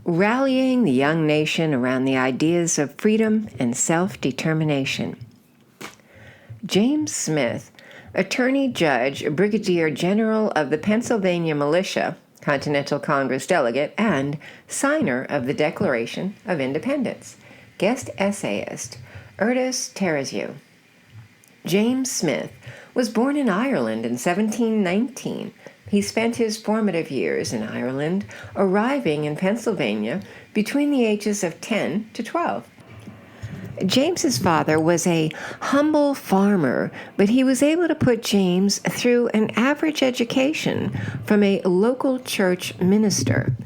Rallying the young nation around the ideas of freedom and self-determination. James Smith, Attorney Judge, Brigadier General of the Pennsylvania Militia, Continental Congress Delegate, and signer of the Declaration of Independence. Guest essayist, Ertis Tereziu. James Smith was born in Ireland in 1719. He spent his formative years in Ireland, arriving in Pennsylvania between the ages of 10 to 12. James's father was a humble farmer, but he was able to put James through an average education from a local church minister.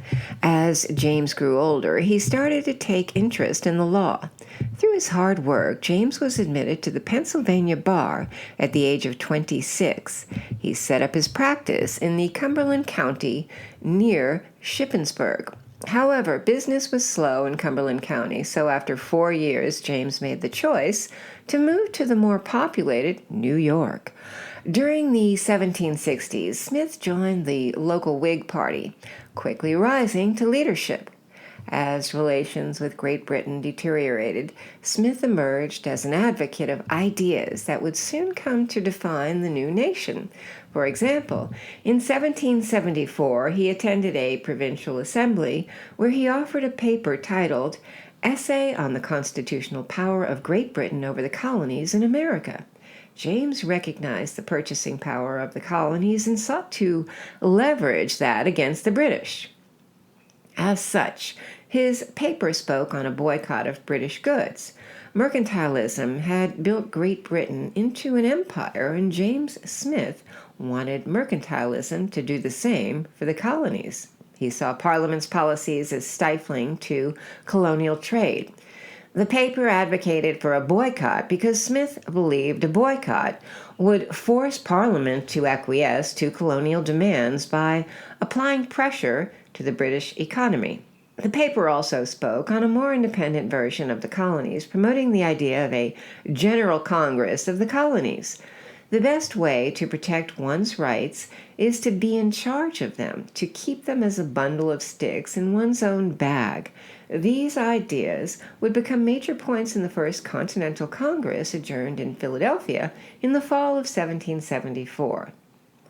As James grew older, he started to take interest in the law. Through his hard work, James was admitted to the Pennsylvania bar at the age of 26. He set up his practice in the Cumberland County near Shippensburg. However, business was slow in Cumberland County, so after 4 years, James made the choice to move to the more populated New York. During the 1760s, Smith joined the local Whig Party, quickly rising to leadership. As relations with Great Britain deteriorated, Smith emerged as an advocate of ideas that would soon come to define the new nation. For example, in 1774, he attended a provincial assembly where he offered a paper titled Essay on the Constitutional Power of Great Britain over the Colonies in America. James recognized the purchasing power of the colonies and sought to leverage that against the British. As such, his paper spoke on a boycott of British goods. Mercantilism had built Great Britain into an empire, and James Smith wanted mercantilism to do the same for the colonies. He saw Parliament's policies as stifling to colonial trade. The paper advocated for a boycott because Smith believed a boycott would force Parliament to acquiesce to colonial demands by applying pressure to the British economy. The paper also spoke on a more independent version of the colonies, promoting the idea of a General Congress of the colonies. The best way to protect one's rights is to be in charge of them, to keep them as a bundle of sticks in one's own bag. These ideas would become major points in the First Continental Congress adjourned in Philadelphia in the fall of 1774.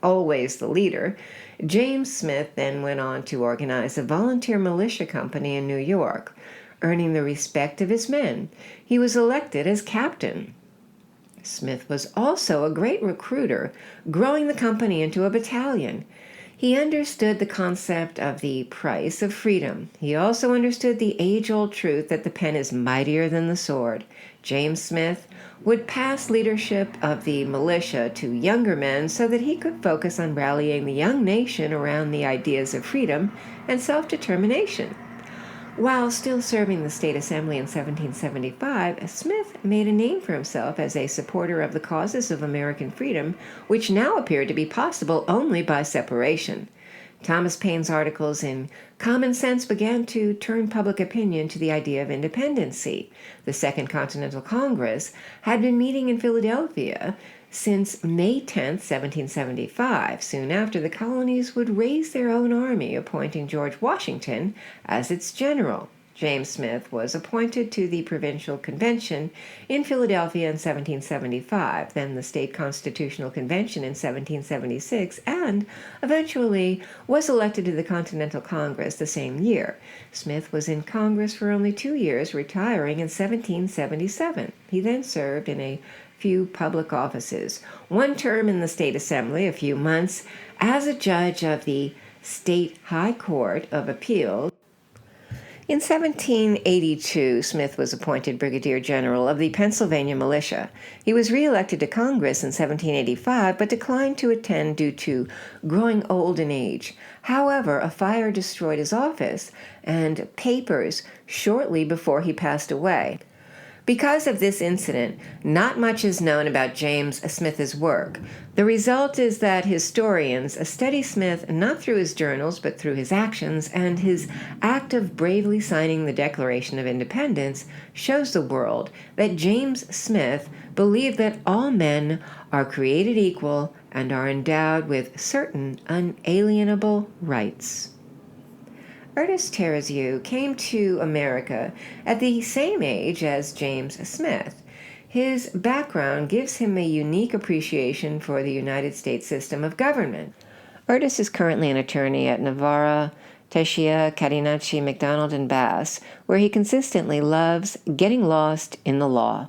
Always the leader, James Smith then went on to organize a volunteer militia company in New York. Earning the respect of his men, he was elected as captain. Smith was also a great recruiter, growing the company into a battalion. He understood the concept of the price of freedom. He also understood the age-old truth that the pen is mightier than the sword. James Smith would pass leadership of the militia to younger men so that he could focus on rallying the young nation around the ideas of freedom and self-determination. While still serving the state assembly in 1775, Smith made a name for himself as a supporter of the causes of American freedom, which now appeared to be possible only by separation. Thomas Paine's articles in Common Sense began to turn public opinion to the idea of independency. The Second Continental Congress had been meeting in Philadelphia since May 10, 1775. Soon after, the colonies would raise their own army, appointing George Washington as its general. James Smith was appointed to the Provincial Convention in Philadelphia in 1775, then the State Constitutional Convention in 1776, and eventually was elected to the Continental Congress the same year. Smith was in Congress for only 2 years, retiring in 1777. He then served in a few public offices, one term in the State Assembly, a few months as a judge of the State High Court of Appeals. In 1782, Smith was appointed Brigadier General of the Pennsylvania Militia. He was reelected to Congress in 1785, but declined to attend due to growing old in age. However, a fire destroyed his office and papers shortly before he passed away. Because of this incident, not much is known about James Smith's work. The result is that historians study Smith not through his journals but through his actions, and his act of bravely signing the Declaration of Independence shows the world that James Smith believed that all men are created equal and are endowed with certain unalienable rights. Ertis Tereziu came to America at the same age as James Smith. His background gives him a unique appreciation for the United States system of government. Ertis is currently an attorney at Navarra, Teshia, Carinacci, McDonald, and Bass, where he consistently loves getting lost in the law.